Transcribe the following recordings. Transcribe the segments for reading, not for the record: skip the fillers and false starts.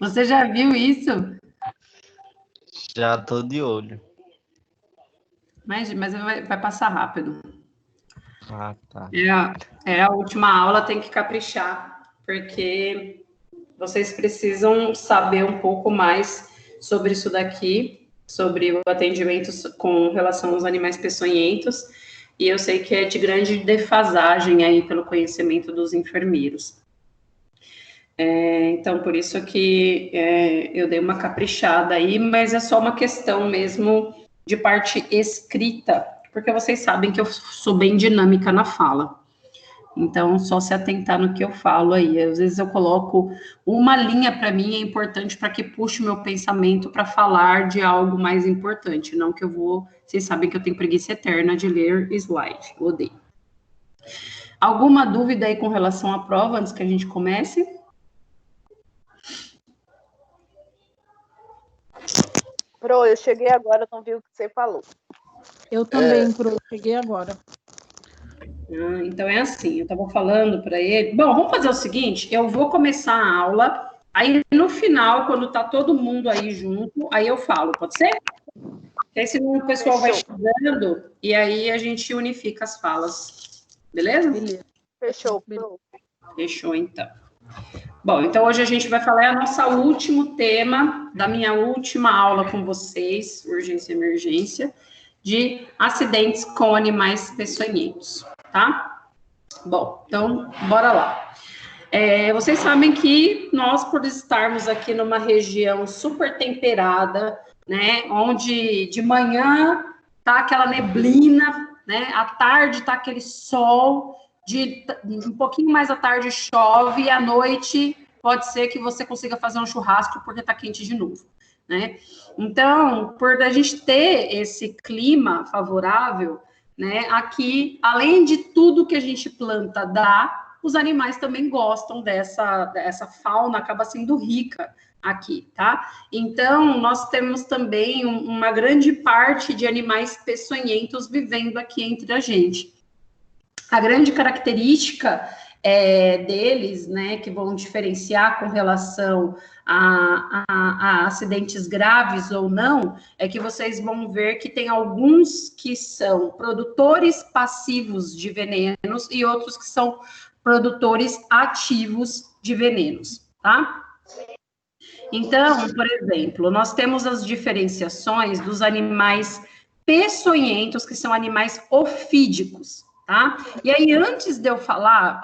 Você já viu isso? Já tô de olho. Mas vai passar rápido. Ah, tá. É a última aula, tem que caprichar, porque vocês precisam saber um pouco mais sobre isso daqui, sobre o atendimento com relação aos animais peçonhentos, e eu sei que é de grande defasagem aí pelo conhecimento dos enfermeiros. Então, por isso que eu dei uma caprichada aí, mas é só uma questão mesmo de parte escrita, porque vocês sabem que eu sou bem dinâmica na fala. Então, só se atentar no que eu falo aí. Às vezes eu coloco uma linha para mim, é importante para que puxe o meu pensamento para falar de algo mais importante, não que eu vou... Vocês sabem que eu tenho preguiça eterna de ler slide, eu odeio. Alguma dúvida aí com relação à prova, antes que a gente comece? Pro, eu cheguei agora, não vi o que você falou. Eu também, Pro, cheguei agora. Então é assim, eu estava falando para ele. Bom, vamos fazer o seguinte: eu vou começar a aula, aí no final, quando tá todo mundo aí junto, aí eu falo, pode ser? Porque aí senão o pessoal vai chegando e aí a gente unifica as falas. Beleza? Beleza. Fechou, Pro. Fechou, então. Bom, então hoje a gente vai falar o nosso último tema da minha última aula com vocês, urgência e emergência, de acidentes com animais peçonhentos, tá? Bom, então, bora lá. Vocês sabem que nós, por estarmos aqui numa região super temperada, né, onde de manhã tá aquela neblina, né, à tarde tá aquele sol, um pouquinho mais à tarde chove, e à noite pode ser que você consiga fazer um churrasco porque tá quente de novo, né? Então, por a gente ter esse clima favorável, né, aqui, além de tudo que a gente planta dá, os animais também gostam dessa fauna, acaba sendo rica aqui, tá? Então, nós temos também uma grande parte de animais peçonhentos vivendo aqui entre a gente. A grande característica deles, né, que vão diferenciar com relação a acidentes graves ou não, é que vocês vão ver que tem alguns que são produtores passivos de venenos e outros que são produtores ativos de venenos, tá? Então, por exemplo, nós temos as diferenciações dos animais peçonhentos, que são animais ofídicos, tá? E aí, antes de eu falar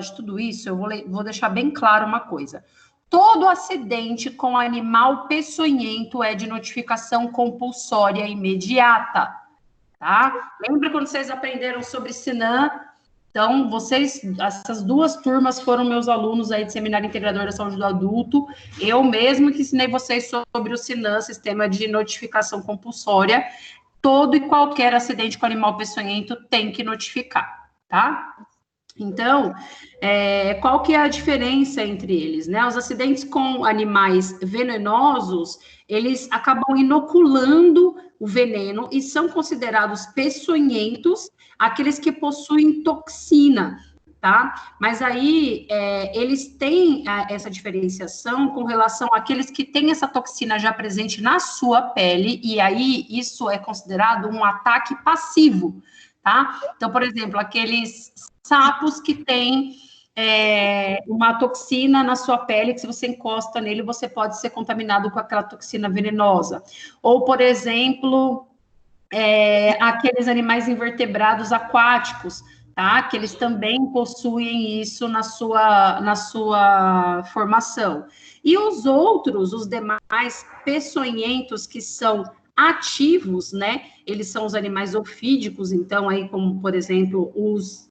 de tudo isso, eu vou deixar bem claro uma coisa. Todo acidente com animal peçonhento é de notificação compulsória imediata, tá? Lembra quando vocês aprenderam sobre SINAM? Então, essas duas turmas foram meus alunos aí de Seminário Integrador da Saúde do Adulto. Eu mesmo que ensinei vocês sobre o SINAM, Sistema de Notificação Compulsória. Todo e qualquer acidente com animal peçonhento tem que notificar, tá? Então, qual que é a diferença entre eles, né? Os acidentes com animais venenosos, eles acabam inoculando o veneno e são considerados peçonhentos aqueles que possuem toxina, tá? Mas aí, eles têm essa diferenciação com relação àqueles que têm essa toxina já presente na sua pele, e aí isso é considerado um ataque passivo, tá? Então, por exemplo, aqueles sapos que têm uma toxina na sua pele, que se você encosta nele, você pode ser contaminado com aquela toxina venenosa. Ou, por exemplo, aqueles animais invertebrados aquáticos, tá? Que eles também possuem isso na sua formação. E os demais peçonhentos que são ativos, né? Eles são os animais ofídicos, então aí como, por exemplo, os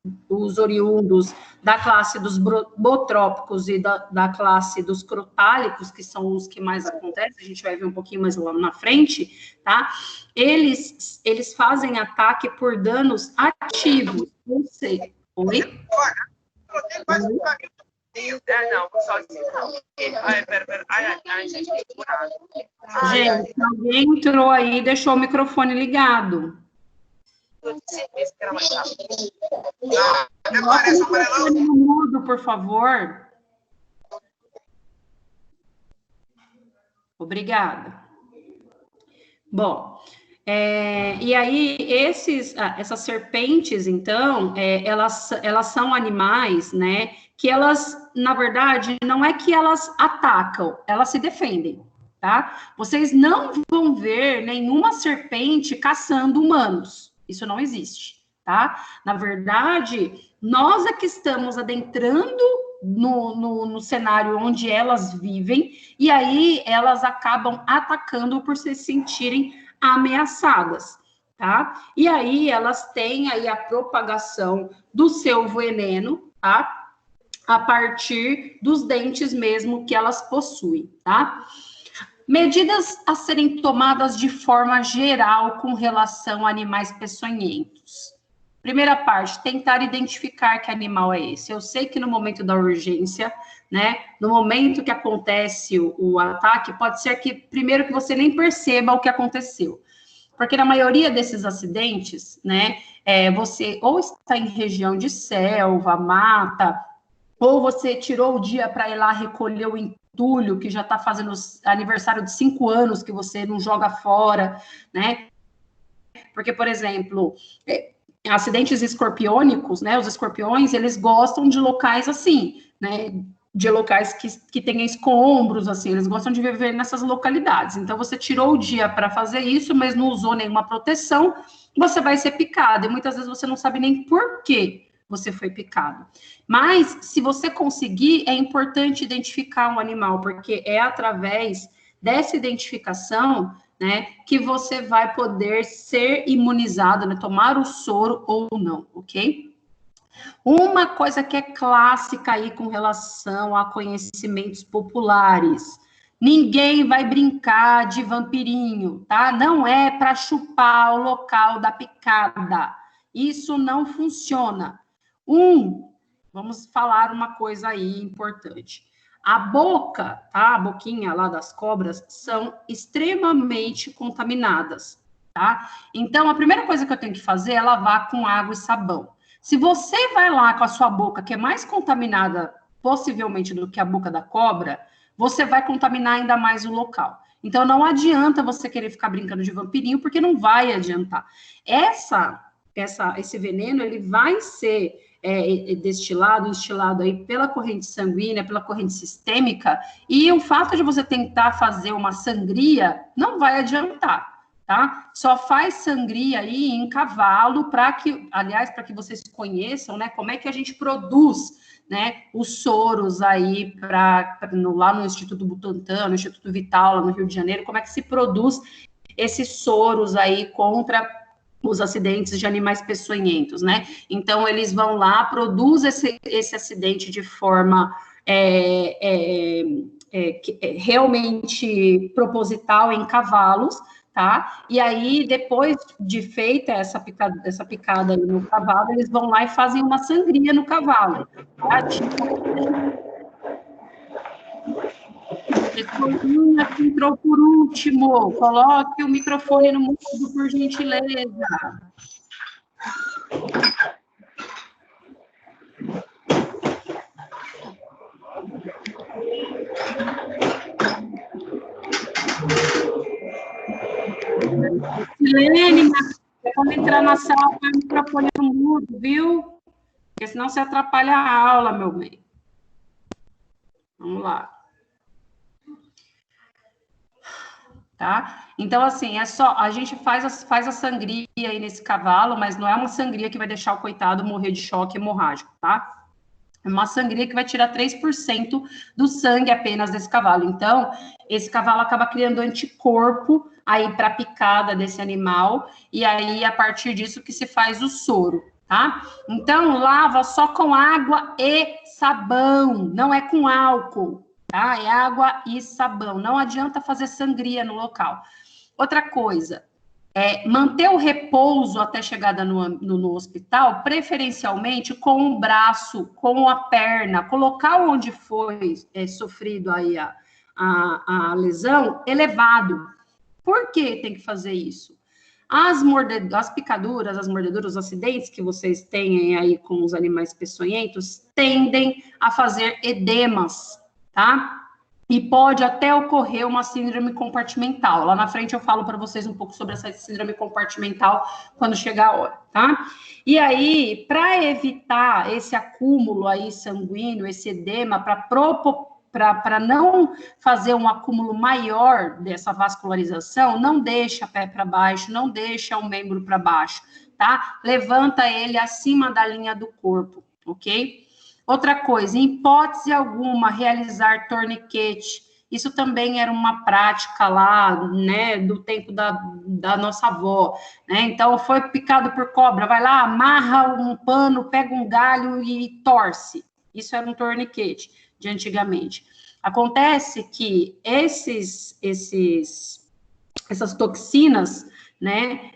oriundos da classe dos botrópicos e da classe dos crotálicos, que são os que mais acontecem, a gente vai ver um pouquinho mais lá na frente, tá? Eles fazem ataque por danos ativos, ou seja... Oi? Não, só isso não. Ai, gente, que curado. Gente, alguém entrou aí e deixou o microfone ligado. Eu tinha certeza que era mais rápido. Coloca o microfone no mudo, por favor. Obrigada. Bom, e aí essas serpentes, então, elas são animais, né, que elas, na verdade, não é que elas atacam, elas se defendem, tá? Vocês não vão ver nenhuma serpente caçando humanos, isso não existe, tá? Na verdade, nós é que estamos adentrando no cenário onde elas vivem, e aí elas acabam atacando por se sentirem ameaçadas, tá? E aí elas têm aí a propagação do seu veneno, tá? A partir dos dentes mesmo que elas possuem, tá? Medidas a serem tomadas de forma geral com relação a animais peçonhentos. Primeira parte, tentar identificar que animal é esse. Eu sei que no momento da urgência, né, no momento que acontece o ataque, pode ser que, primeiro, que você nem perceba o que aconteceu. Porque na maioria desses acidentes, né, você ou está em região de selva, mata, ou você tirou o dia para ir lá recolher o entulho, que já está fazendo aniversário de 5 anos, que você não joga fora, né? Porque, por exemplo, acidentes escorpiônicos, né? Os escorpiões, eles gostam de locais assim, né? De locais que tenham escombros, assim, eles gostam de viver nessas localidades. Então, você tirou o dia para fazer isso, mas não usou nenhuma proteção, você vai ser picado. E muitas vezes você não sabe nem por quê você foi picado. Mas, se você conseguir, é importante identificar um animal, porque é através dessa identificação, né, que você vai poder ser imunizado, né, tomar o soro ou não, ok? Uma coisa que é clássica aí com relação a conhecimentos populares: ninguém vai brincar de vampirinho, tá? Não é para chupar o local da picada. Isso não funciona. Vamos falar uma coisa aí importante. A boca, tá? A boquinha lá das cobras são extremamente contaminadas, tá? Então, a primeira coisa que eu tenho que fazer é lavar com água e sabão. Se você vai lá com a sua boca, que é mais contaminada, possivelmente, do que a boca da cobra, você vai contaminar ainda mais o local. Então, não adianta você querer ficar brincando de vampirinho, porque não vai adiantar. Esse veneno, ele vai ser instilado aí pela corrente sanguínea, pela corrente sistêmica, e o fato de você tentar fazer uma sangria não vai adiantar, tá? Só faz sangria aí em cavalo, para que vocês conheçam, né, como é que a gente produz, né, os soros aí lá no Instituto Butantan, no Instituto Vital, lá no Rio de Janeiro, como é que se produz esses soros aí contra os acidentes de animais peçonhentos, né? Então, eles vão lá, produzem esse acidente de forma realmente proposital em cavalos, tá? E aí, depois de feita essa picada aí no cavalo, eles vão lá e fazem uma sangria no cavalo, tá? Escolinha que entrou por último, coloque o microfone no mudo, por gentileza. Silene, quando entrar na sala, põe o microfone no mudo, viu? Porque senão você atrapalha a aula, meu bem. Vamos lá. Tá? Então, assim, a gente faz a sangria aí nesse cavalo, mas não é uma sangria que vai deixar o coitado morrer de choque hemorrágico, tá? É uma sangria que vai tirar 3% do sangue apenas desse cavalo. Então, esse cavalo acaba criando anticorpo aí para a picada desse animal, e aí, a partir disso, que se faz o soro, tá? Então, lava só com água e sabão, não é com álcool, tá? É água e sabão, não adianta fazer sangria no local. Outra coisa, manter o repouso até chegada no hospital, preferencialmente com o braço, com a perna, colocar onde foi sofrido aí a lesão elevado. Por que tem que fazer isso? As picaduras, as mordeduras, os acidentes que vocês têm aí com os animais peçonhentos tendem a fazer edemas, tá? e pode até ocorrer uma síndrome compartimental. Lá na frente eu falo para vocês um pouco sobre essa síndrome compartimental quando chegar a hora, tá? E aí, para evitar esse acúmulo aí sanguíneo, esse edema, para não fazer um acúmulo maior dessa vascularização, não deixa pé para baixo, não deixa o membro para baixo, tá? Levanta ele acima da linha do corpo, ok? Outra coisa, em hipótese alguma, realizar torniquete. Isso também era uma prática lá, né, do tempo da nossa avó, né? Então, foi picado por cobra, vai lá, amarra um pano, pega um galho e torce. Isso era um torniquete de antigamente. Acontece que essas toxinas, né,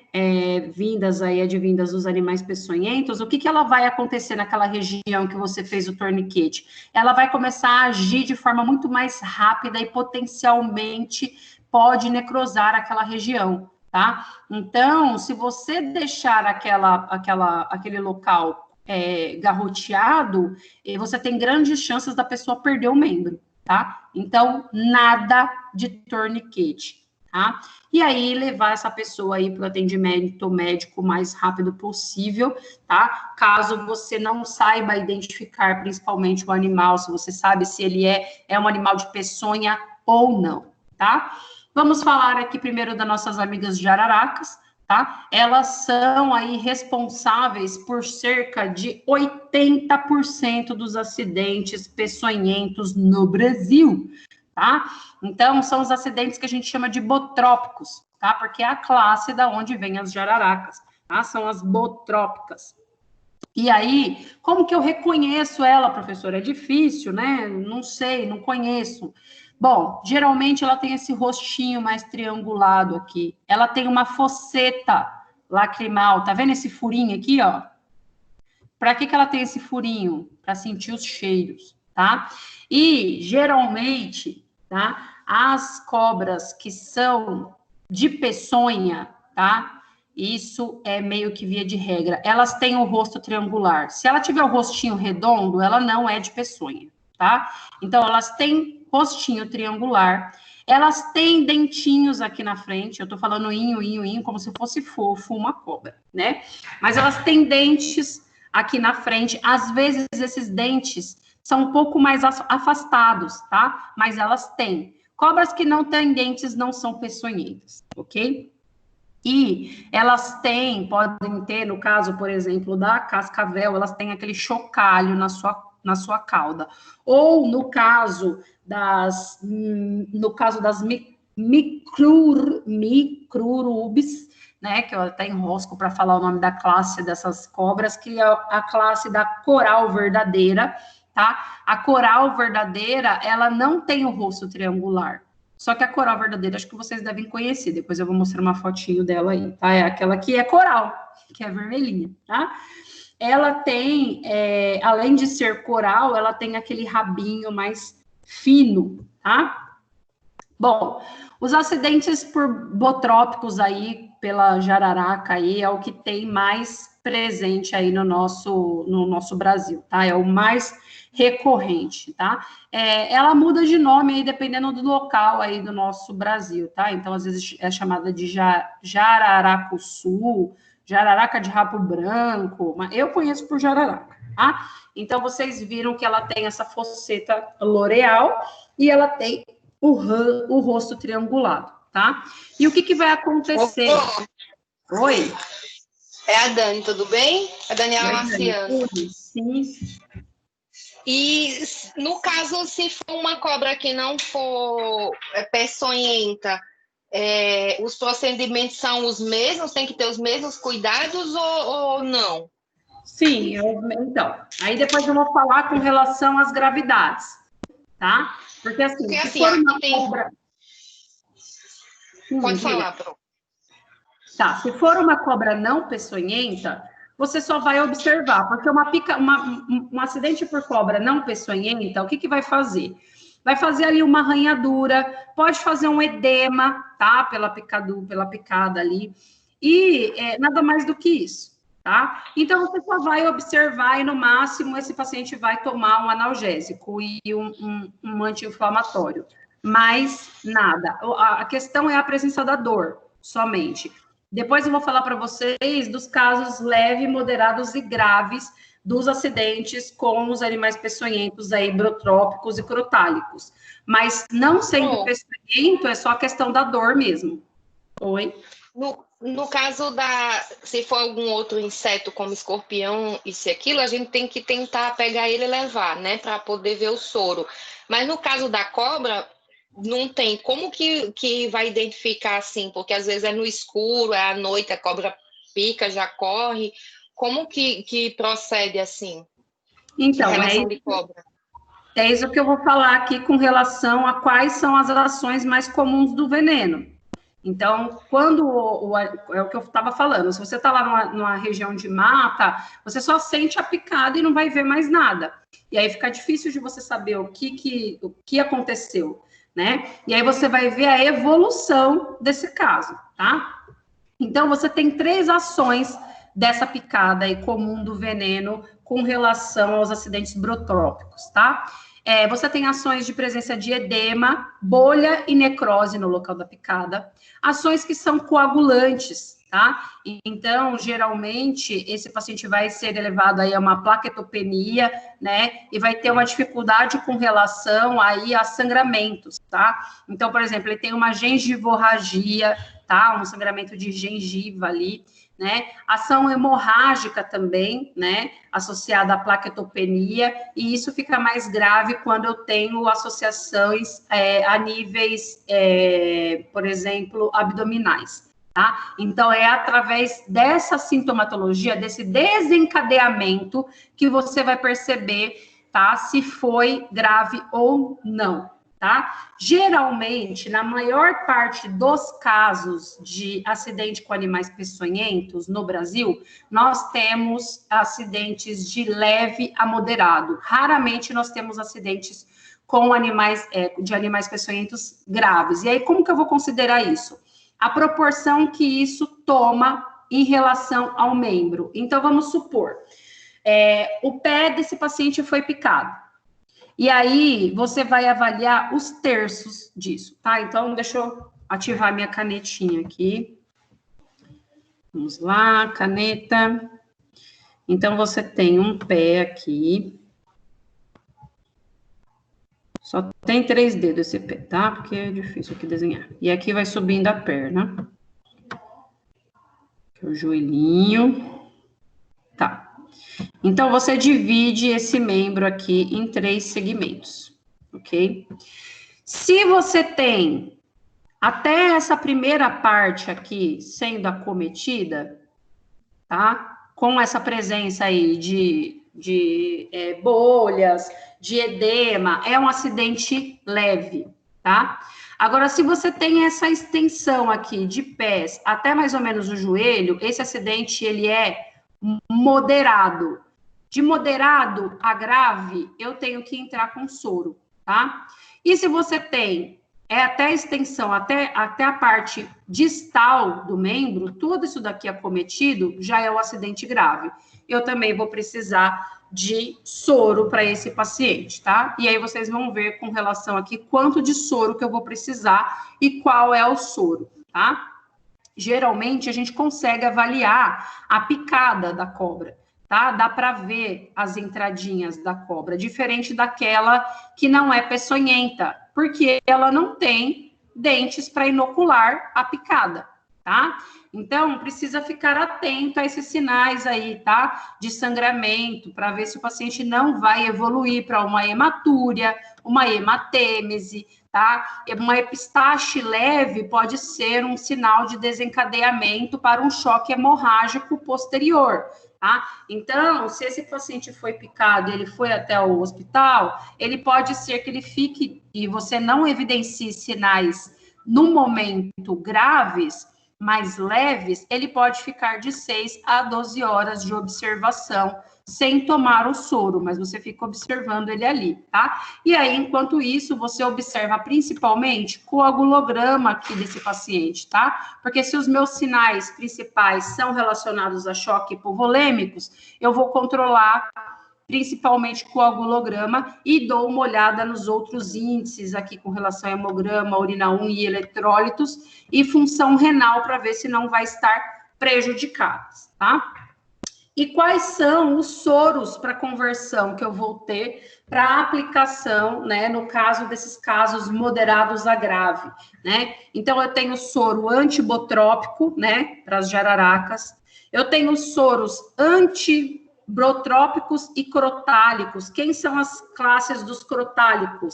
advindas dos animais peçonhentos, o que ela vai acontecer naquela região que você fez o torniquete? Ela vai começar a agir de forma muito mais rápida e potencialmente pode necrosar aquela região, tá? Então, se você deixar aquele local garroteado, você tem grandes chances da pessoa perder o membro, tá? Então, nada de torniquete. Tá? E aí, levar essa pessoa aí para o atendimento médico o mais rápido possível, tá? Caso você não saiba identificar principalmente o animal, se você sabe se ele é um animal de peçonha ou não, tá? Vamos falar aqui primeiro das nossas amigas jararacas, tá? Elas são aí responsáveis por cerca de 80% dos acidentes peçonhentos no Brasil, tá? Então, são os acidentes que a gente chama de botrópicos, tá? Porque é a classe da onde vem as jararacas, tá? São as botrópicas. E aí, como que eu reconheço ela, professora? É difícil, né? Não sei, não conheço. Bom, geralmente ela tem esse rostinho mais triangulado aqui. Ela tem uma fosseta lacrimal. Tá vendo esse furinho aqui, ó? Para que ela tem esse furinho? Para sentir os cheiros, tá? E, geralmente, tá? As cobras que são de peçonha, tá? Isso é meio que via de regra. Elas têm o rosto triangular. Se ela tiver o rostinho redondo, ela não é de peçonha, tá? Então, elas têm rostinho triangular. Elas têm dentinhos aqui na frente. Eu tô falando inho, como se fosse fofo uma cobra, né? Mas elas têm dentes aqui na frente. Às vezes, esses dentes são um pouco mais afastados, tá? Mas elas têm. Cobras que não têm dentes não são peçonhentas, ok? E elas podem ter, no caso, por exemplo, da cascavel, elas têm aquele chocalho na sua cauda. Ou no caso das micrurubes, né, que eu até enrosco para falar o nome da classe dessas cobras, que é a classe da coral verdadeira, tá? A coral verdadeira, ela não tem o rosto triangular. Só que a coral verdadeira, acho que vocês devem conhecer. Depois eu vou mostrar uma fotinho dela aí, tá? É aquela que é coral, que é vermelhinha, tá? Ela tem, além de ser coral, ela tem aquele rabinho mais fino, tá? Bom, os acidentes por botrópicos aí, pela jararaca aí, é o que tem mais presente aí no nosso Brasil, tá? É o mais recorrente, tá? Ela muda de nome aí dependendo do local aí do nosso Brasil, tá? Então, às vezes é chamada de jararacuçu, jararaca de rabo branco, mas eu conheço por jararaca, tá? Então, vocês viram que ela tem essa fosseta loreal e ela tem o rosto triangulado, tá? E o que vai acontecer? Oi? É a Dani, tudo bem? A Daniela Marciano. Sim. E no caso, se for uma cobra que não for peçonhenta, os procedimentos são os mesmos? Tem que ter os mesmos cuidados ou não? Sim, então. Aí depois eu vou falar com relação às gravidades, tá? Porque assim, se for uma cobra... Pode falar, Pro. Tá, se for uma cobra não peçonhenta, você só vai observar, porque um acidente por cobra não peçonhenta, o que vai fazer? Vai fazer ali uma arranhadura, pode fazer um edema, tá? Pela picada ali, e nada mais do que isso, tá? Então, você só vai observar e, no máximo, esse paciente vai tomar um analgésico e um anti-inflamatório, mais nada. A questão é a presença da dor, somente. Depois eu vou falar para vocês dos casos leves, moderados e graves dos acidentes com os animais peçonhentos aí, brotrópicos e crotálicos. Mas não sendo peçonhento, é só a questão da dor mesmo. Oi? No caso se for algum outro inseto, como escorpião, isso e aquilo, a gente tem que tentar pegar ele e levar, né, para poder ver o soro. Mas no caso da cobra, não tem. Como que vai identificar assim? Porque às vezes é no escuro, é à noite, a cobra pica, já corre. Como que procede assim? Então, em relação de cobra? É isso que eu vou falar aqui com relação a quais são as ações mais comuns do veneno. Então, quando é o que eu estava falando, se você está lá numa região de mata, você só sente a picada e não vai ver mais nada. E aí fica difícil de você saber o que aconteceu, né? E aí você vai ver a evolução desse caso, tá? Então, você tem 3 ações dessa picada aí comum do veneno com relação aos acidentes brotrópicos, tá? Você tem ações de presença de edema, bolha e necrose no local da picada, ações que são coagulantes, tá? Então, geralmente, esse paciente vai ser elevado aí a uma plaquetopenia, né? E vai ter uma dificuldade com relação aí a sangramentos, tá? Então, por exemplo, ele tem uma gengivorragia, tá? Um sangramento de gengiva ali, né? Ação hemorrágica também, né? Associada à plaquetopenia, e isso fica mais grave quando eu tenho associações a níveis, por exemplo, abdominais, tá? Então, é através dessa sintomatologia, desse desencadeamento, que você vai perceber, tá? Se foi grave ou não. Tá? Geralmente, na maior parte dos casos de acidente com animais peçonhentos no Brasil, nós temos acidentes de leve a moderado. Raramente nós temos acidentes com de animais peçonhentos graves. E aí, como que eu vou considerar isso? A proporção que isso toma em relação ao membro. Então, vamos supor, o pé desse paciente foi picado. E aí, você vai avaliar os terços disso, tá? Então, deixa eu ativar minha canetinha aqui. Vamos lá, caneta. Então, você tem um pé aqui. Só tem 3 dedos esse pé, tá? Porque é difícil aqui desenhar. E aqui vai subindo a perna. Aqui é o joelhinho. Tá. Então, você divide esse membro aqui em 3 segmentos, ok? Se você tem até essa primeira parte aqui sendo acometida, tá? Com essa presença aí de bolhas, de edema, é um acidente leve, tá? Agora, se você tem essa extensão aqui de pés até mais ou menos o joelho, esse acidente, ele é moderado. De moderado a grave, eu tenho que entrar com soro, tá? E se você tem até a extensão, até a parte distal do membro, tudo isso daqui acometido, já é um acidente grave. Eu também vou precisar de soro para esse paciente, tá? E aí vocês vão ver com relação aqui quanto de soro que eu vou precisar e qual é o soro, tá? Geralmente, a gente consegue avaliar a picada da cobra, tá? Dá para ver as entradinhas da cobra, diferente daquela que não é peçonhenta, porque ela não tem dentes para inocular a picada, tá? Então, precisa ficar atento a esses sinais aí, tá? De sangramento, para ver se o paciente não vai evoluir para uma hematúria, uma hematêmese, tá? Uma epistaxe leve pode ser um sinal de desencadeamento para um choque hemorrágico posterior, tá? Então, se esse paciente foi picado e ele foi até o hospital, ele pode ser que ele fique e você não evidencie sinais no momento graves, mais leves, ele pode ficar de 6 a 12 horas de observação sem tomar o soro, mas você fica observando ele ali, tá? E aí, enquanto isso, você observa principalmente o coagulograma aqui desse paciente, tá? Porque se os meus sinais principais são relacionados a choque hipovolêmicos, eu vou controlar principalmente coagulograma, e dou uma olhada nos outros índices aqui com relação a hemograma, urina 1 e eletrólitos, e função renal para ver se não vai estar prejudicadas, tá? E quais são os soros para conversão que eu vou ter para aplicação, né, no caso desses casos moderados a grave, né? Então, eu tenho soro antibotrópico, né, para as jararacas. Eu tenho soros antibrotrópicos e crotálicos. Quem são as classes dos crotálicos?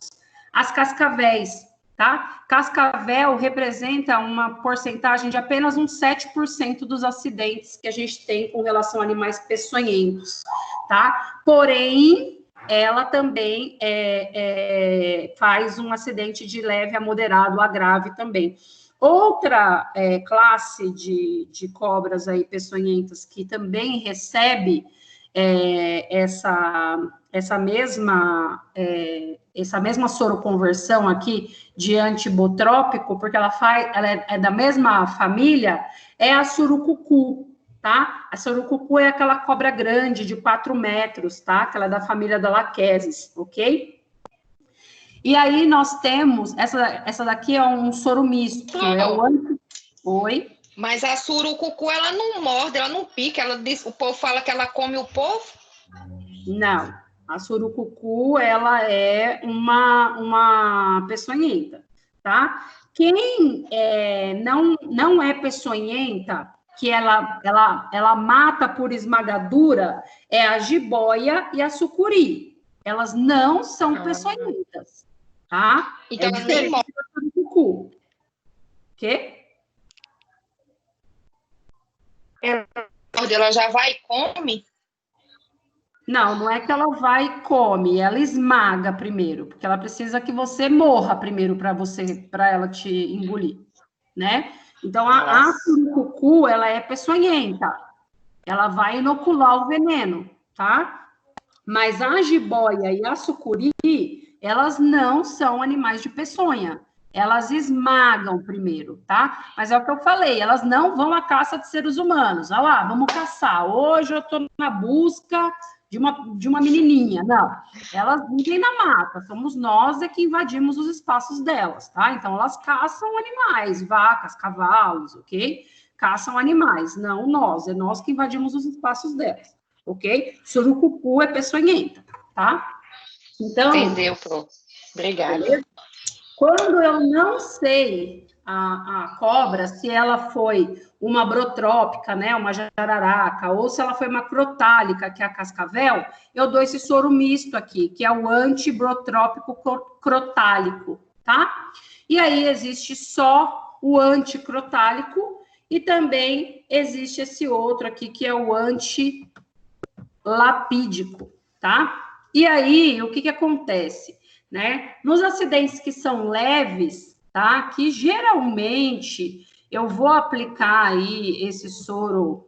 As cascavéis, tá? Cascavel representa uma porcentagem de apenas uns 7% dos acidentes que a gente tem com relação a animais peçonhentos, tá? Porém, ela também faz um acidente de leve a moderado a grave também. Outra classe de cobras aí peçonhentas que também recebe essa mesma soroconversão aqui de antibotrópico, porque ela é da mesma família, é a surucucu, tá? A surucucu é aquela cobra grande de 4 metros, tá? Que ela é da família da Lachesis, ok? E aí nós temos, essa daqui é um soro misto, é o Oi? Mas a surucucu, ela não morde, ela não pica, o povo fala que ela come o povo? Não, a surucucu, ela é uma peçonhenta, tá? Quem não é peçonhenta, que ela mata por esmagadura, é a jiboia e a sucuri. Elas não são peçonhentas, tá? Então, é diferente da surucucu. O quê? Ela já vai e come? Não é que ela vai e come, ela esmaga primeiro, porque ela precisa que você morra primeiro para ela te engolir, né? Então, a surucucu, ela é peçonhenta, ela vai inocular o veneno, tá? Mas a jiboia e a sucuri, elas não são animais de peçonha, elas esmagam primeiro, tá? Mas é o que eu falei, elas não vão à caça de seres humanos. Olha lá, vamos caçar. Hoje eu estou na busca de uma menininha. Não, elas vivem na mata. Somos nós que invadimos os espaços delas, tá? Então, elas caçam animais, vacas, cavalos, ok? Caçam animais, não nós. É nós que invadimos os espaços delas, ok? Surucucu é peçonhenta, tá? Então... Entendeu, Pro. Obrigada. Beleza? Quando eu não sei a cobra, se ela foi uma brotrópica, né, uma jararaca, ou se ela foi uma crotálica, que é a cascavel, eu dou esse soro misto aqui, que é o antibrotrópico crotálico, tá? E aí existe só o anticrotálico e também existe esse outro aqui, que é o antilapídico, tá? E aí, o que acontece? Né? Nos acidentes que são leves, tá? Que geralmente eu vou aplicar aí esse soro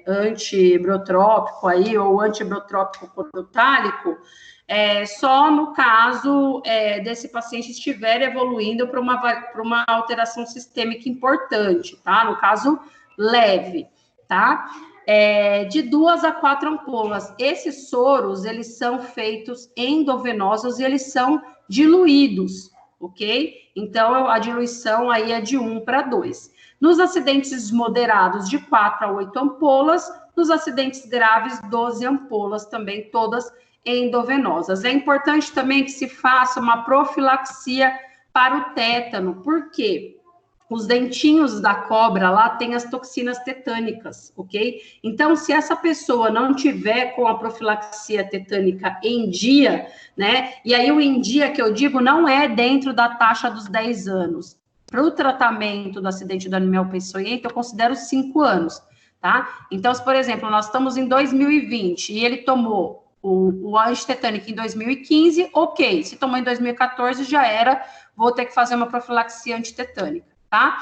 antibrotrópico aí, ou antibrotrópico crotálico, só no caso desse paciente estiver evoluindo para uma alteração sistêmica importante, tá? No caso leve, tá? De 2 a 4 ampolas. Esses soros, eles são feitos endovenosos e eles são diluídos, ok? Então, a diluição aí é de 1 para 2. Nos acidentes moderados, de 4 a 8 ampolas. Nos acidentes graves, 12 ampolas também, todas endovenosas. É importante também que se faça uma profilaxia para o tétano. Por quê? Os dentinhos da cobra lá tem as toxinas tetânicas, ok? Então, se essa pessoa não tiver com a profilaxia tetânica em dia, né? E aí o em dia que eu digo não é dentro da taxa dos 10 anos. Para o tratamento do acidente do animal peçonhento, eu considero 5 anos, tá? Então, se, por exemplo, nós estamos em 2020 e ele tomou o antitetânico em 2015, ok. Se tomou em 2014, já era, vou ter que fazer uma profilaxia antitetânica. Tá?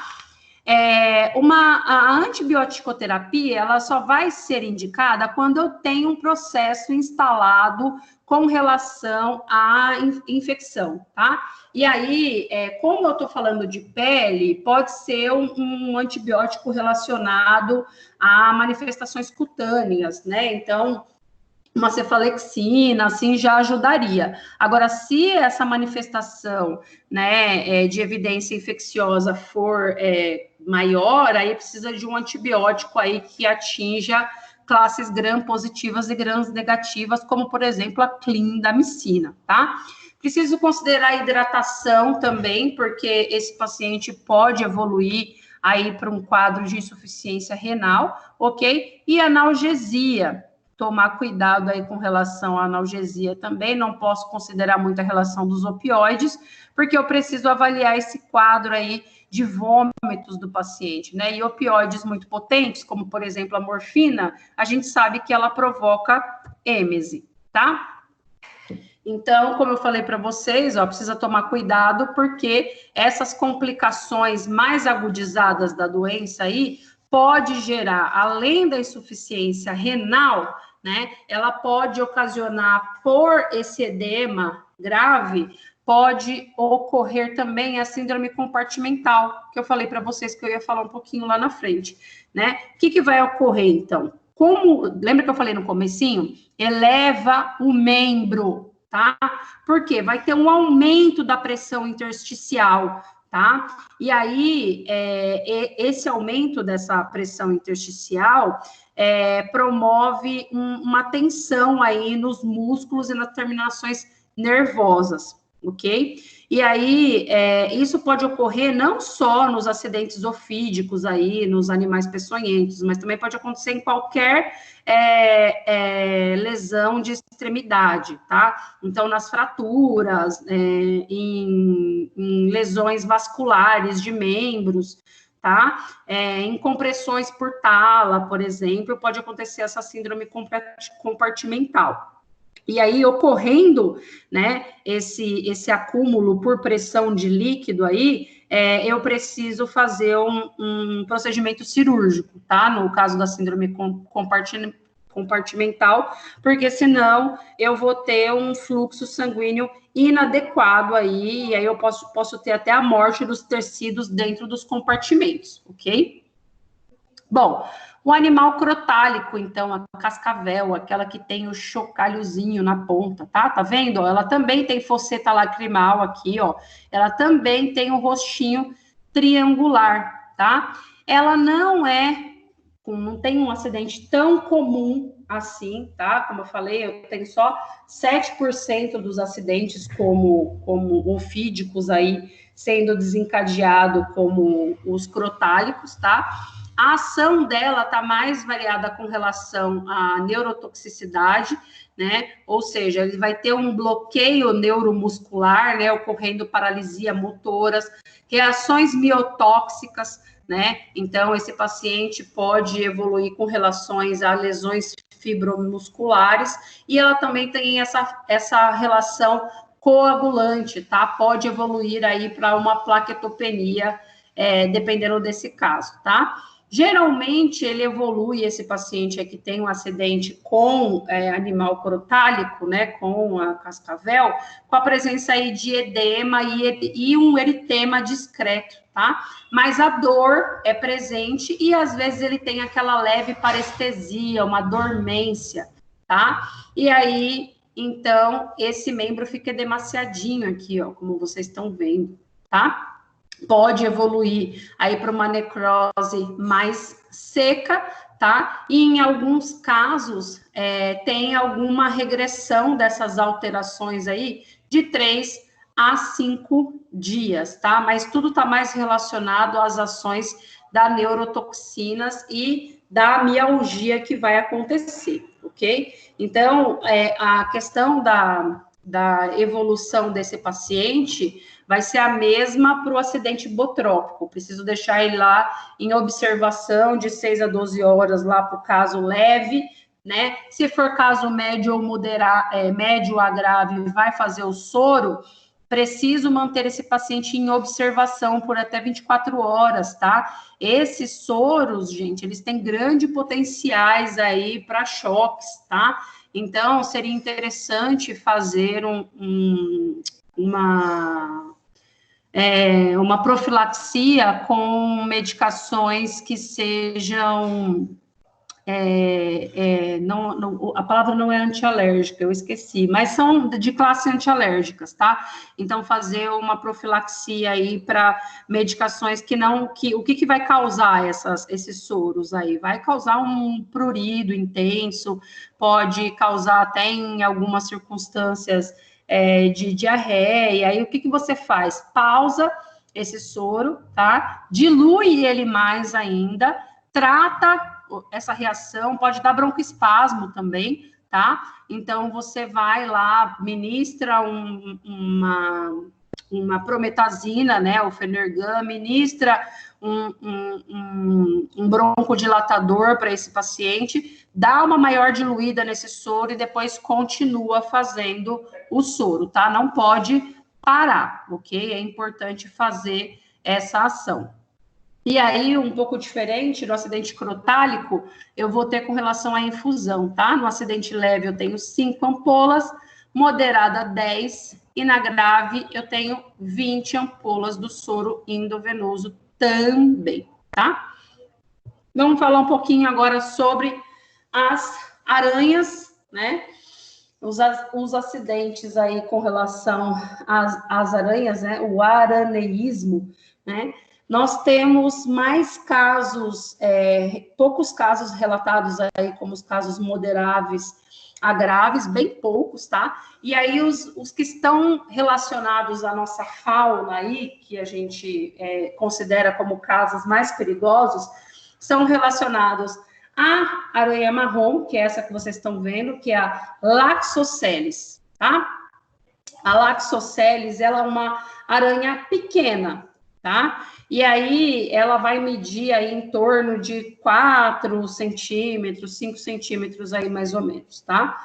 A antibioticoterapia, ela só vai ser indicada quando eu tenho um processo instalado com relação à infecção, tá? E aí, como eu estou falando de pele, pode ser um antibiótico relacionado a manifestações cutâneas, né? Então, uma cefalexina, assim, já ajudaria. Agora, se essa manifestação, né, de evidência infecciosa for maior, aí precisa de um antibiótico aí que atinja classes gram-positivas e gram-negativas, como, por exemplo, a clindamicina, tá? Preciso considerar a hidratação também, porque esse paciente pode evoluir aí para um quadro de insuficiência renal, ok? E analgesia. Tomar cuidado aí com relação à analgesia também, não posso considerar muito a relação dos opioides, porque eu preciso avaliar esse quadro aí de vômitos do paciente, né? E opioides muito potentes, como por exemplo a morfina, a gente sabe que ela provoca êmese, tá? Então, como eu falei para vocês, ó, precisa tomar cuidado, porque essas complicações mais agudizadas da doença aí pode gerar, além da insuficiência renal, né, ela pode ocasionar, por esse edema grave, pode ocorrer também a síndrome compartimental, que eu falei para vocês que eu ia falar um pouquinho lá na frente, né? O que vai ocorrer, então? Lembra que eu falei no comecinho? Eleva o membro, tá? Por quê? Vai ter um aumento da pressão intersticial, tá? E aí, esse aumento dessa pressão intersticial promove uma tensão aí nos músculos e nas terminações nervosas, ok? E aí, isso pode ocorrer não só nos acidentes ofídicos aí, nos animais peçonhentos, mas também pode acontecer em qualquer lesão de extremidade, tá? Então, nas fraturas, em lesões vasculares de membros, tá? Em compressões por tala, por exemplo, pode acontecer essa síndrome compartimental. E aí, ocorrendo, né, esse acúmulo por pressão de líquido aí, eu preciso fazer um procedimento cirúrgico, tá? No caso da síndrome compartimental, porque senão eu vou ter um fluxo sanguíneo inadequado aí, e aí eu posso ter até a morte dos tecidos dentro dos compartimentos, ok? Bom, o animal crotálico, então, a cascavel, aquela que tem o chocalhozinho na ponta, tá? Tá vendo? Ela também tem fosseta lacrimal aqui, ó. Ela também tem um rostinho triangular, tá? Ela não tem um acidente tão comum assim, tá? Como eu falei, eu tenho só 7% dos acidentes como ofídicos aí sendo desencadeado como os crotálicos, tá? A ação dela está mais variada com relação à neurotoxicidade, né? Ou seja, ele vai ter um bloqueio neuromuscular, né? Ocorrendo paralisia motoras, reações miotóxicas, né? Então, esse paciente pode evoluir com relações a lesões fibromusculares, e ela também tem essa relação coagulante, tá? Pode evoluir aí para uma plaquetopenia, dependendo desse caso, tá? Geralmente, ele evolui, esse paciente que tem um acidente com animal crotálico, né, com a cascavel, com a presença aí de edema e um eritema discreto, tá? Mas a dor é presente e, às vezes, ele tem aquela leve parestesia, uma dormência, tá? E aí, então, esse membro fica demasiadinho aqui, ó, como vocês estão vendo, tá? Pode evoluir aí para uma necrose mais seca, tá? E em alguns casos tem alguma regressão dessas alterações aí de 3 a 5 dias, tá? Mas tudo está mais relacionado às ações da neurotoxinas e da mialgia que vai acontecer, ok? Então, a questão da evolução desse paciente vai ser a mesma para o acidente botrópico. Preciso deixar ele lá em observação de 6 a 12 horas lá para o caso leve, né? Se for caso médio ou médio a grave, vai fazer o soro. Preciso manter esse paciente em observação por até 24 horas, tá? Esses soros, gente, eles têm grande potenciais aí para choques, tá? Então, seria interessante fazer uma profilaxia com medicações que sejam a palavra não é antialérgica, eu esqueci, mas são de classe antialérgicas, tá? Então, fazer uma profilaxia aí para medicações o que vai causar esses soros aí? Vai causar um prurido intenso, pode causar até em algumas circunstâncias de diarreia, e aí o que você faz? Pausa esse soro, tá? Dilui ele mais ainda, trata essa reação, pode dar broncoespasmo também, tá? Então, você vai lá, ministra uma prometazina, né, o Fenergan, ministra um broncodilatador para esse paciente, dá uma maior diluída nesse soro e depois continua fazendo o soro, tá? Não pode parar, ok? É importante fazer essa ação. E aí, um pouco diferente, no acidente crotálico, eu vou ter com relação à infusão, tá? No acidente leve, eu tenho 5 ampolas, moderada 10, e na grave, eu tenho 20 ampolas do soro endovenoso também, tá? Vamos falar um pouquinho agora sobre as aranhas, né? Os acidentes aí com relação às aranhas, né? O araneísmo, né? Nós temos mais casos, poucos casos relatados aí como os casos moderáveis a graves, bem poucos, tá? E aí os que estão relacionados à nossa fauna aí, que a gente considera como casos mais perigosos, são relacionados à aranha marrom, que é essa que vocês estão vendo, que é a Laxoceles, tá? A Laxoceles, ela é uma aranha pequena, tá? E aí, ela vai medir aí em torno de 4 centímetros, 5 centímetros aí, mais ou menos, tá?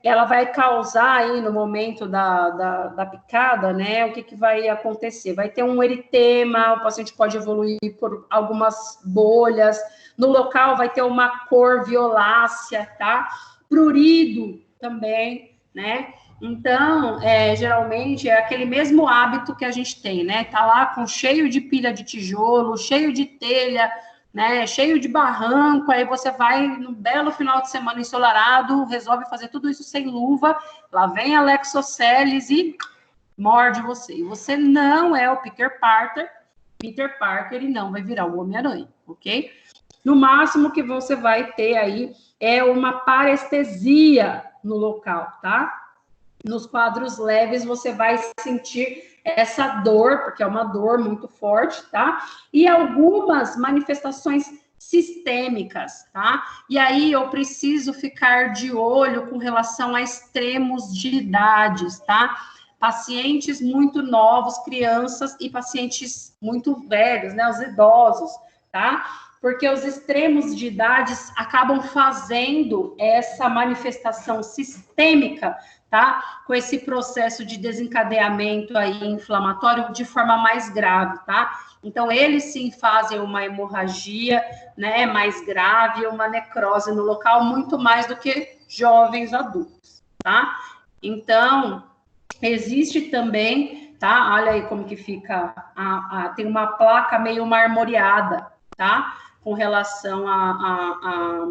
Ela vai causar aí, no momento da picada, né, o que vai acontecer? Vai ter um eritema, o paciente pode evoluir por algumas bolhas, no local vai ter uma cor violácea, tá? Prurido também, né? Então, geralmente, é aquele mesmo hábito que a gente tem, né? Tá lá cheio de pilha de tijolo, cheio de telha, né? Cheio de barranco, aí você vai no belo final de semana ensolarado, resolve fazer tudo isso sem luva, lá vem a Laxoceles e morde você. E você não é o Peter Parker, e não vai virar o Homem-Aranha, ok? No máximo que você vai ter aí é uma parestesia no local, tá? Nos quadros leves, você vai sentir essa dor, porque é uma dor muito forte, tá? E algumas manifestações sistêmicas, tá? E aí eu preciso ficar de olho com relação a extremos de idades, tá? Pacientes muito novos, crianças e pacientes muito velhos, né? Os idosos, tá? Porque os extremos de idades acabam fazendo essa manifestação sistêmica, tá? Com esse processo de desencadeamento aí inflamatório de forma mais grave, tá? Então, eles sim fazem uma hemorragia, né, mais grave, uma necrose no local, muito mais do que jovens adultos, tá? Então, existe também, tá? Olha aí como que fica, tem uma placa meio marmoreada, tá? Com relação à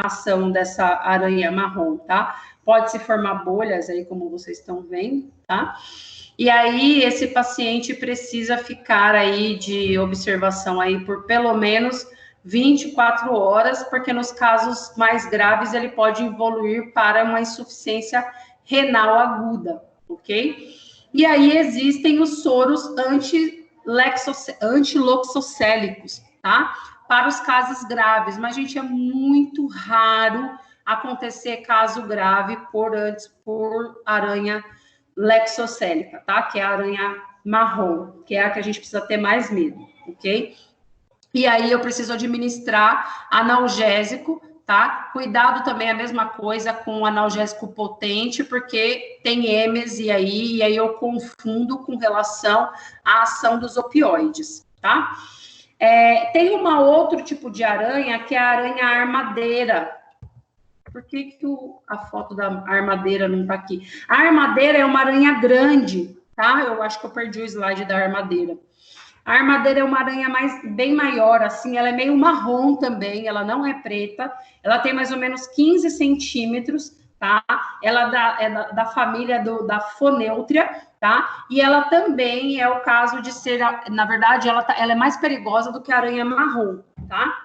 ação dessa aranha marrom, tá? Pode se formar bolhas aí, como vocês estão vendo, tá? E aí, esse paciente precisa ficar aí de observação aí por pelo menos 24 horas, porque nos casos mais graves ele pode evoluir para uma insuficiência renal aguda, ok? E aí existem os soros antiloxocélicos, tá? Para os casos graves, mas, gente, é muito raro acontecer caso grave por aranha lexocélica, tá? Que é a aranha marrom, que é a que a gente precisa ter mais medo, ok? E aí eu preciso administrar analgésico, tá? Cuidado também, a mesma coisa com analgésico potente, porque tem êmese aí, e aí eu confundo com relação à ação dos opioides, tá? Tem outro tipo de aranha, que é a aranha armadeira. Por que a foto da armadeira não tá aqui? A armadeira é uma aranha grande, tá? Eu acho que eu perdi o slide da armadeira. A armadeira é uma aranha bem maior, assim, ela é meio marrom também, ela não é preta, ela tem mais ou menos 15 centímetros, tá? Ela é da família da Phoneutria, tá? E ela também é o caso de ser, na verdade, ela é mais perigosa do que a aranha marrom, tá?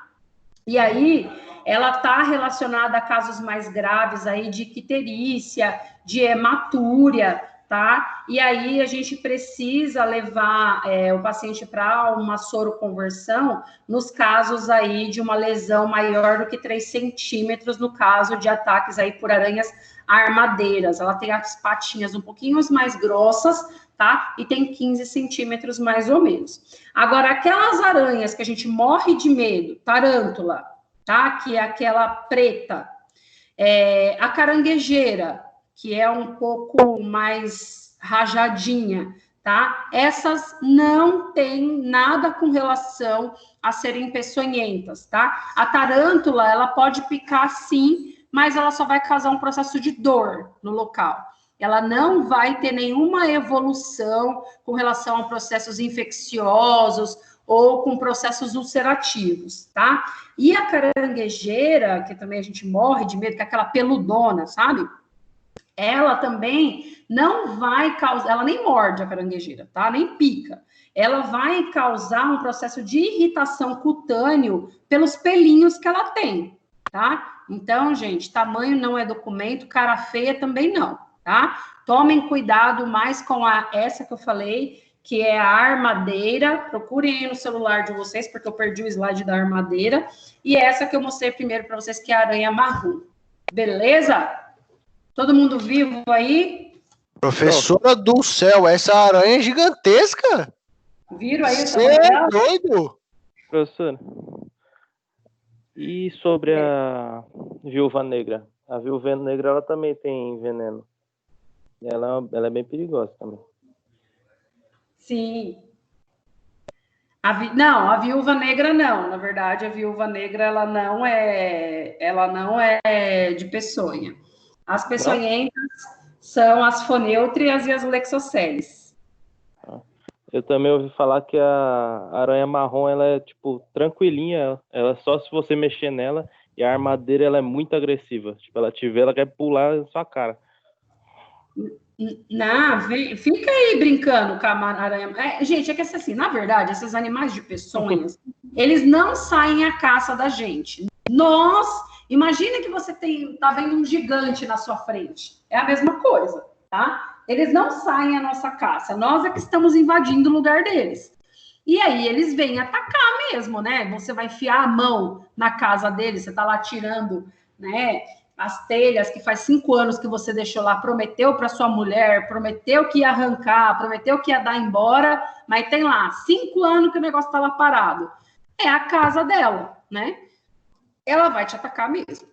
E aí, ela está relacionada a casos mais graves aí de icterícia, de hematúria, tá? E aí, a gente precisa levar o paciente para uma soroconversão nos casos aí de uma lesão maior do que 3 centímetros, no caso de ataques aí por aranhas armadeiras. Ela tem as patinhas um pouquinho mais grossas, tá? E tem 15 centímetros mais ou menos. Agora, aquelas aranhas que a gente morre de medo, tarântula, tá? Que é aquela preta, a caranguejeira, que é um pouco mais rajadinha, tá? Essas não têm nada com relação a serem peçonhentas, tá? A tarântula, ela pode picar sim, mas ela só vai causar um processo de dor no local. Ela não vai ter nenhuma evolução com relação a processos infecciosos ou com processos ulcerativos, tá? E a caranguejeira, que também a gente morre de medo, que é aquela peludona, sabe? Ela também não vai causar, ela nem morde a caranguejeira, tá? Nem pica. Ela vai causar um processo de irritação cutâneo pelos pelinhos que ela tem, tá? Então, gente, tamanho não é documento, cara feia também não, tá? Tomem cuidado mais com essa que eu falei, que é a armadeira. Procurem aí no celular de vocês, porque eu perdi o slide da armadeira. E essa que eu mostrei primeiro para vocês, que é a aranha marrom. Beleza? Todo mundo vivo aí? Professora do céu, essa aranha é gigantesca. Viram aí? Você é doido? Professora, e sobre a viúva negra? A viúva negra, ela também tem veneno. Ela é bem perigosa também. Sim. Não, a viúva negra não. Na verdade, a viúva negra ela não é de peçonha. As peçonhentas são as foneutrias e as lexoceles. Eu também ouvi falar que a aranha marrom, ela é, tipo, tranquilinha. Ela só se você mexer nela. E a armadeira, ela é muito agressiva. Tipo, ela te vê, ela quer pular na sua cara. Não, fica aí brincando com a aranha. Gente, é que assim, na verdade, esses animais de peçonhas, eles não saem à caça da gente. Imagina que você tá vendo um gigante na sua frente. É a mesma coisa, tá? Eles não saem à nossa caça. Nós é que estamos invadindo o lugar deles. E aí eles vêm atacar mesmo, né? Você vai enfiar a mão na casa deles, você tá lá tirando, né? As telhas que faz 5 anos que você deixou lá, prometeu para sua mulher, prometeu que ia arrancar, prometeu que ia dar embora, mas tem lá 5 anos que o negócio tá lá parado. É a casa dela, né? Ela vai te atacar mesmo.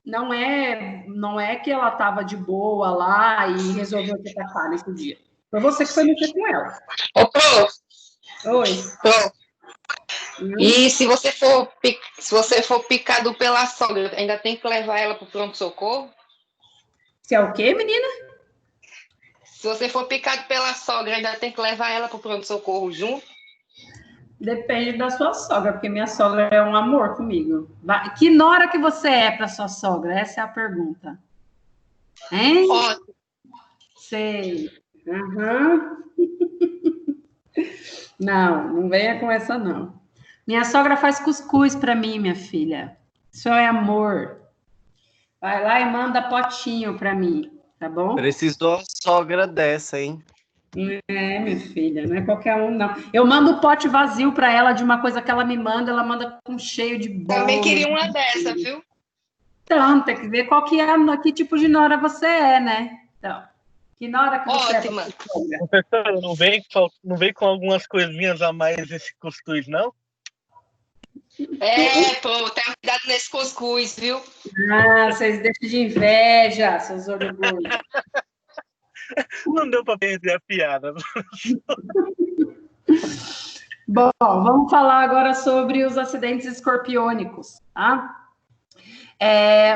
Não é que ela tava de boa lá e resolveu te atacar nesse dia. Foi você que foi mexer com ela. Ô, Pro. Oi. Pro. E se você for picado pela sogra, ainda tem que levar ela para o pronto-socorro? Se é o quê, menina? Se você for picado pela sogra, ainda tem que levar ela para o pronto-socorro junto? Depende da sua sogra, porque minha sogra é um amor comigo. Que nora que você é para sua sogra? Essa é a pergunta. Hein? Ótimo. Sei. Uhum. Não venha com essa, não. Minha sogra faz cuscuz para mim, minha filha. Isso é amor. Vai lá e manda potinho para mim, tá bom? Preciso de uma sogra dessa, hein? Minha filha, não é qualquer um, não. Eu mando pote vazio para ela de uma coisa que ela me manda, ela manda com cheio de bolo. Também queria uma dessa, viu? Então, tem que ver que tipo de nora você é, né? Então, que nora que você Ótima. é? Professora, não vem com algumas coisinhas a mais esse cuscuz, não? Pô, tenha cuidado nesse cuscuz, viu? Ah, vocês deixam de inveja, seus orgulhos. Não deu para perder a piada. Bom, vamos falar agora sobre os acidentes escorpiônicos, tá?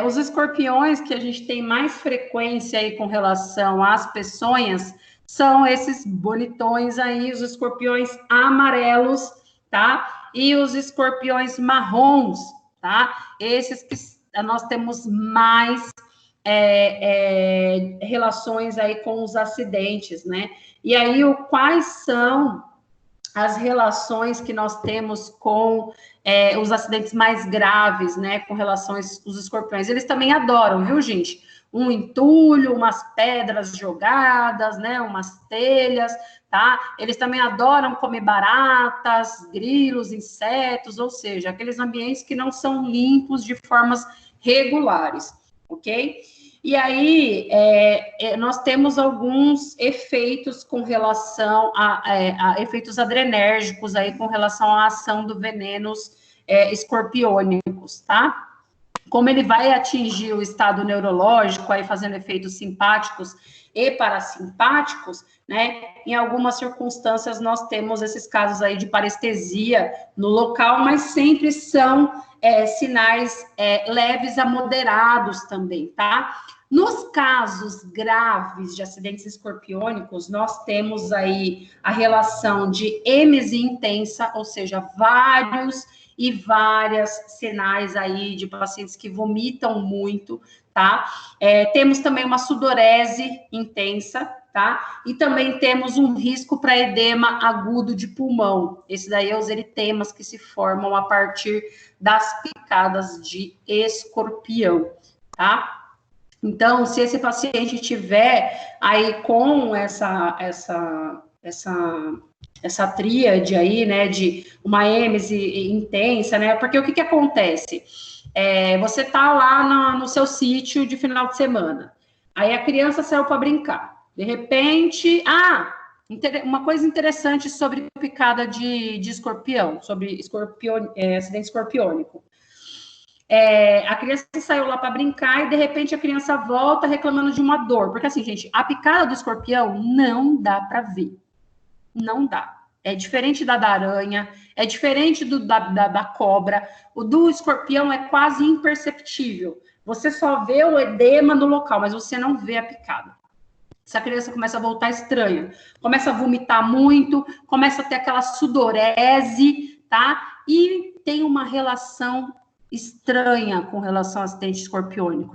Os escorpiões que a gente tem mais frequência aí com relação às peçonhas são esses bonitões aí, os escorpiões amarelos, tá? E os escorpiões marrons, tá? Esses que nós temos mais relações aí com os acidentes, né? E aí, quais são as relações que nós temos com os acidentes mais graves, né? Com relação aos escorpiões. Eles também adoram, viu, gente? Um entulho, umas pedras jogadas, né? Umas telhas, tá? Eles também adoram comer baratas, grilos, insetos, ou seja, aqueles ambientes que não são limpos de formas regulares, ok? E aí, nós temos alguns efeitos com relação a efeitos adrenérgicos aí com relação à ação do venenos escorpiônicos, tá? Como ele vai atingir o estado neurológico, aí fazendo efeitos simpáticos e parasimpáticos, né? Em algumas circunstâncias nós temos esses casos aí de parestesia no local, mas sempre são sinais leves a moderados também, tá? Nos casos graves de acidentes escorpiônicos, nós temos aí a relação de êmese intensa, ou seja, vários e várias sinais aí de pacientes que vomitam muito, tá? Temos também uma sudorese intensa, tá? E também temos um risco para edema agudo de pulmão. Esse daí é os eritemas que se formam a partir das picadas de escorpião, tá? Então, se esse paciente tiver aí com essa tríade aí, né, de uma êmese intensa, né, porque o que acontece? Você tá lá no seu sítio de final de semana, aí a criança saiu para brincar, de repente, uma coisa interessante sobre picada de escorpião, sobre acidente escorpiônico. A criança saiu lá para brincar e, de repente, a criança volta reclamando de uma dor. Porque, assim, gente, a picada do escorpião não dá para ver. Não dá. É diferente da aranha, é diferente da cobra. O do escorpião é quase imperceptível. Você só vê o edema no local, mas você não vê a picada. Essa criança começa a voltar estranha, começa a vomitar muito, começa a ter aquela sudorese, tá? E tem uma relação estranha com relação ao acidente escorpiônico,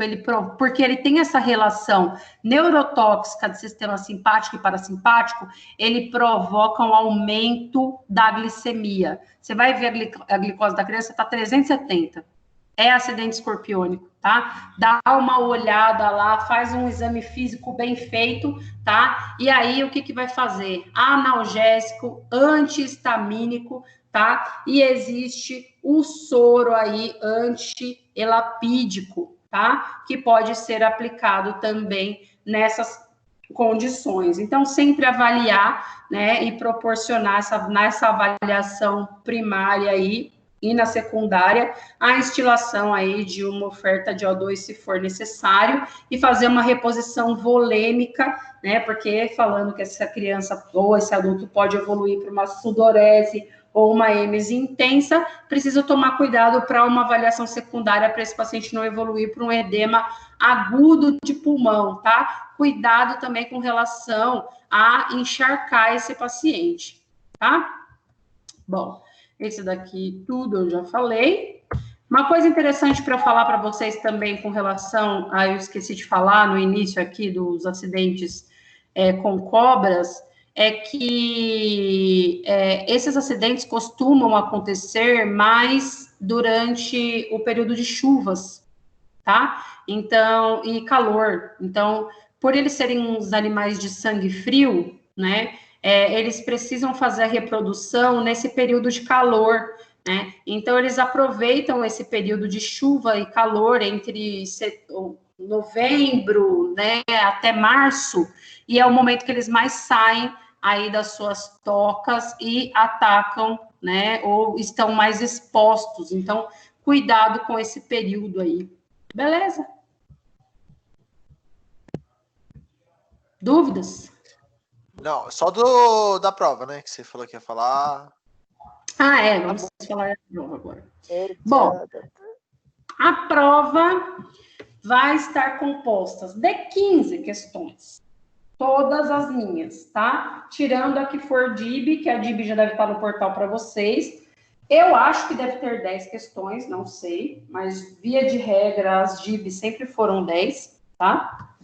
porque ele tem essa relação neurotóxica do sistema simpático e parasimpático, ele provoca um aumento da glicemia. Você vai ver a glicose da criança está 370. É acidente escorpiônico, tá? Dá uma olhada lá, faz um exame físico bem feito, tá? E aí, o que vai fazer? Analgésico, antihistamínico, tá? E existe o soro aí anti-elapídico, tá? Que pode ser aplicado também nessas condições. Então, sempre avaliar, né? E proporcionar nessa avaliação primária aí, e na secundária, a instilação aí de uma oferta de O2, se for necessário, e fazer uma reposição volêmica, né, porque falando que essa criança ou esse adulto pode evoluir para uma sudorese ou uma êmese intensa, precisa tomar cuidado para uma avaliação secundária para esse paciente não evoluir para um edema agudo de pulmão, tá? Cuidado também com relação a encharcar esse paciente, tá? Bom, esse daqui tudo eu já falei. Uma coisa interessante para eu falar para vocês também com relação a, eu esqueci de falar no início aqui dos acidentes com cobras, é que esses acidentes costumam acontecer mais durante o período de chuvas, tá? Então, e calor. Então, por eles serem uns animais de sangue frio, né? Eles precisam fazer a reprodução nesse período de calor, né? Então, eles aproveitam esse período de chuva e calor entre novembro, né, até março, e é o momento que eles mais saem aí das suas tocas e atacam, né, ou estão mais expostos. Então, cuidado com esse período aí. Beleza? Dúvidas? Não, só da prova, né? Que você falou que ia falar. Vamos falar da prova agora. Bom, a prova vai estar composta de 15 questões, Todas as minhas, tá? Tirando a que for DIB, que a DIB já deve estar no portal para vocês. Eu acho que deve ter 10 questões, não sei, mas via de regra as DIB sempre foram 10, tá?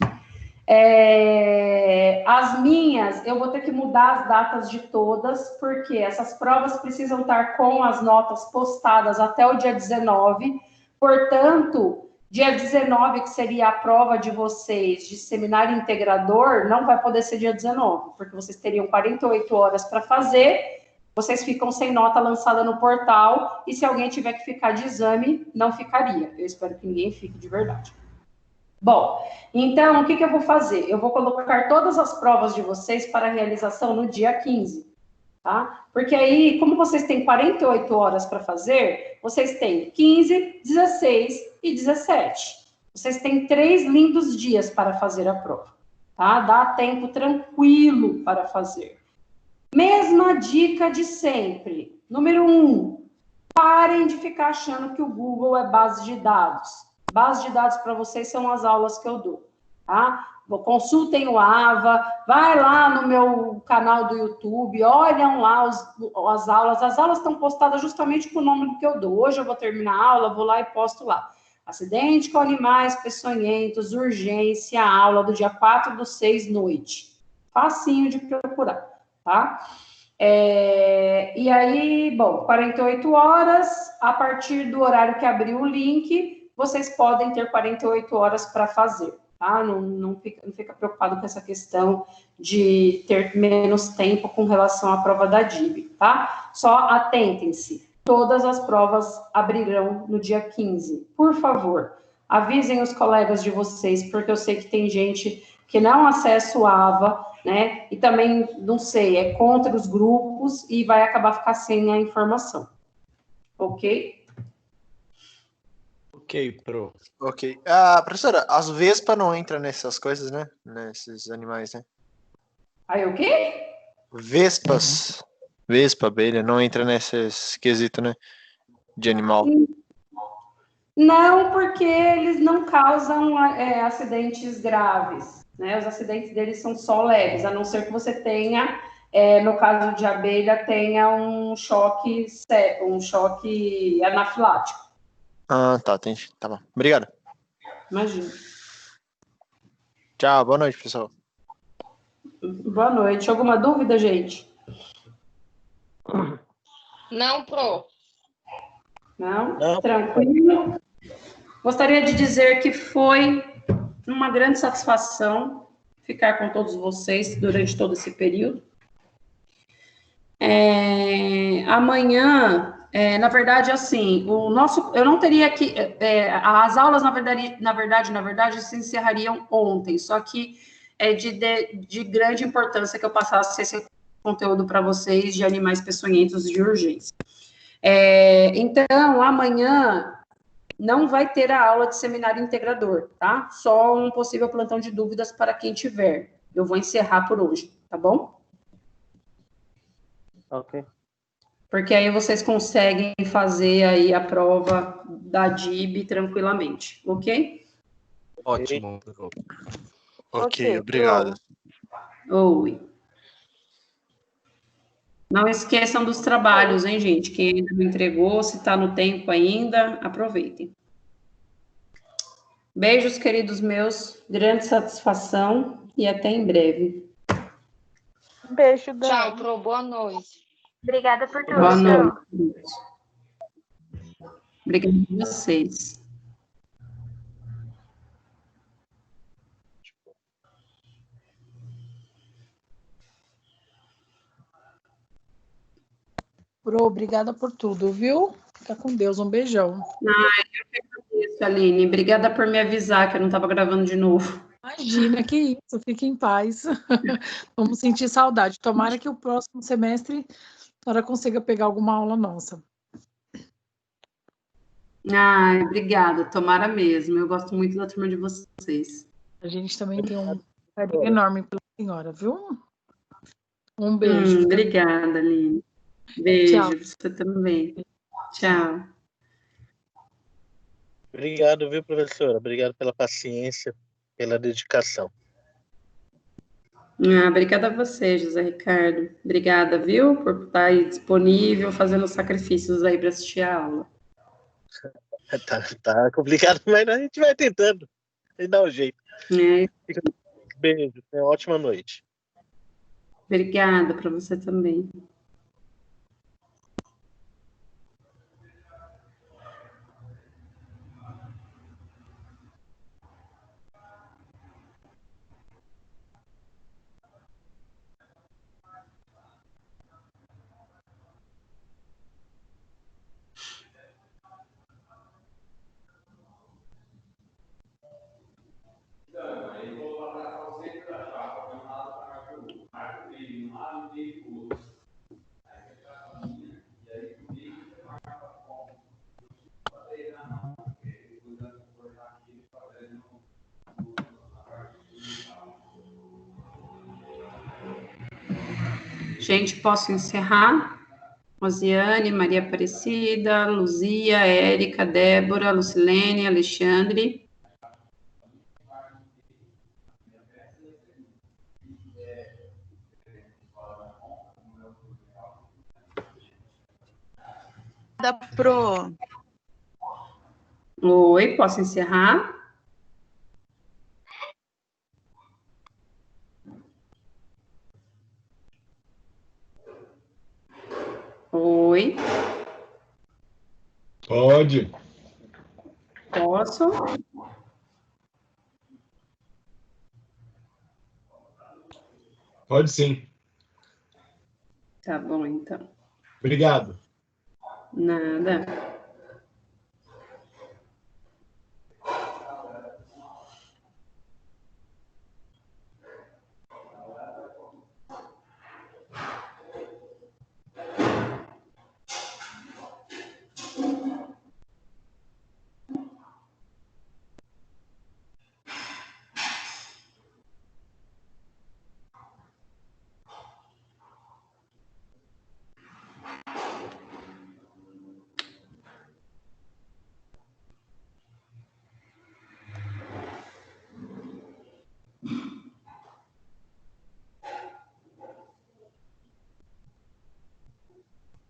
As minhas, eu vou ter que mudar as datas de todas, porque essas provas precisam estar com as notas postadas até o dia 19, portanto, dia 19, que seria a prova de vocês de seminário integrador, não vai poder ser dia 19, porque vocês teriam 48 horas para fazer, vocês ficam sem nota lançada no portal, e se alguém tiver que ficar de exame, não ficaria. Eu espero que ninguém fique de verdade. Bom, então, o que eu vou fazer? Eu vou colocar todas as provas de vocês para realização no dia 15, tá? Porque aí, como vocês têm 48 horas para fazer, vocês têm 15, 16 e 17. Vocês têm 3 lindos dias para fazer a prova, tá? Dá tempo tranquilo para fazer. Mesma dica de sempre. Número 1, parem de ficar achando que o Google é base de dados. Base de dados para vocês são as aulas que eu dou, tá? Consultem o AVA, vai lá no meu canal do YouTube, olham lá as aulas. As aulas estão postadas justamente com o nome do que eu dou. Hoje eu vou terminar a aula, vou lá e posto lá. Acidente com animais peçonhentos, urgência, aula do dia 4/6, noite. Facinho de procurar, tá? E aí, bom, 48 horas, a partir do horário que abriu o link, vocês podem ter 48 horas para fazer, tá? Não fica preocupado com essa questão de ter menos tempo com relação à prova da DIB, tá? Só atentem-se, todas as provas abrirão no dia 15. Por favor, avisem os colegas de vocês, porque eu sei que tem gente que não acessa o AVA, né? E também, não sei, é contra os grupos e vai acabar ficar sem a informação. Ok? Ok, Pro. Ok. Professora, as vespas não entram nessas coisas, né? Nesses animais, né? Aí o quê? Vespas. Vespa, abelha, não entra nesses quesitos, né? De animal. Não, porque eles não causam acidentes graves, né? Os acidentes deles são só leves, a não ser que você tenha, no caso de abelha, tenha um choque anafilático. Ah, tá, entendi. Tá bom. Obrigado. Imagina. Tchau, boa noite, pessoal. Boa noite. Alguma dúvida, gente? Não, Pro. Não? Tranquilo. Gostaria de dizer que foi uma grande satisfação ficar com todos vocês durante todo esse período. Amanhã, na verdade, assim, eu não teria que, as aulas, na verdade, se encerrariam ontem, só que é de grande importância que eu passasse esse conteúdo para vocês de animais peçonhentos de urgência. Então, amanhã não vai ter a aula de seminário integrador, tá? Só um possível plantão de dúvidas para quem tiver. Eu vou encerrar por hoje, tá bom? Ok. Porque aí vocês conseguem fazer aí a prova da DIB tranquilamente, ok? Ótimo. Ok, obrigado. Oi. Não esqueçam dos trabalhos, hein, gente? Quem ainda não entregou, se está no tempo ainda, aproveitem. Beijos, queridos meus. Grande satisfação e até em breve. Um beijo, Dani. Tchau, Pro. Boa noite. Obrigada por tudo. Boa noite. Obrigada a vocês. Pro, obrigada por tudo, viu? Fica com Deus, um beijão. Eu que agradeço, Aline. Obrigada por me avisar que eu não estava gravando de novo. Imagina, que isso, fique em paz. Vamos sentir saudade. Tomara que o próximo semestre a senhora consiga pegar alguma aula nossa. Obrigada. Tomara mesmo. Eu gosto muito da turma de vocês. A gente também tem um carinho enorme pela senhora, viu? Um beijo. Obrigada, Aline. Beijo, Tchau. você também. Tchau. Obrigado, viu, professora? Obrigado pela paciência, pela dedicação. Obrigada a você, José Ricardo. Obrigada, viu, por estar aí disponível, fazendo sacrifícios aí para assistir a aula. Tá complicado, mas a gente vai tentando. A gente dá um jeito. Beijo, tenha uma ótima noite. Obrigada para você também. Gente, posso encerrar? Rosiane, Maria Aparecida, Luzia, Érica, Débora, Lucilene, Alexandre. Pro. Oi, posso encerrar? Oi. Pode. Posso? Pode sim. Tá bom, então. Obrigado. Nada.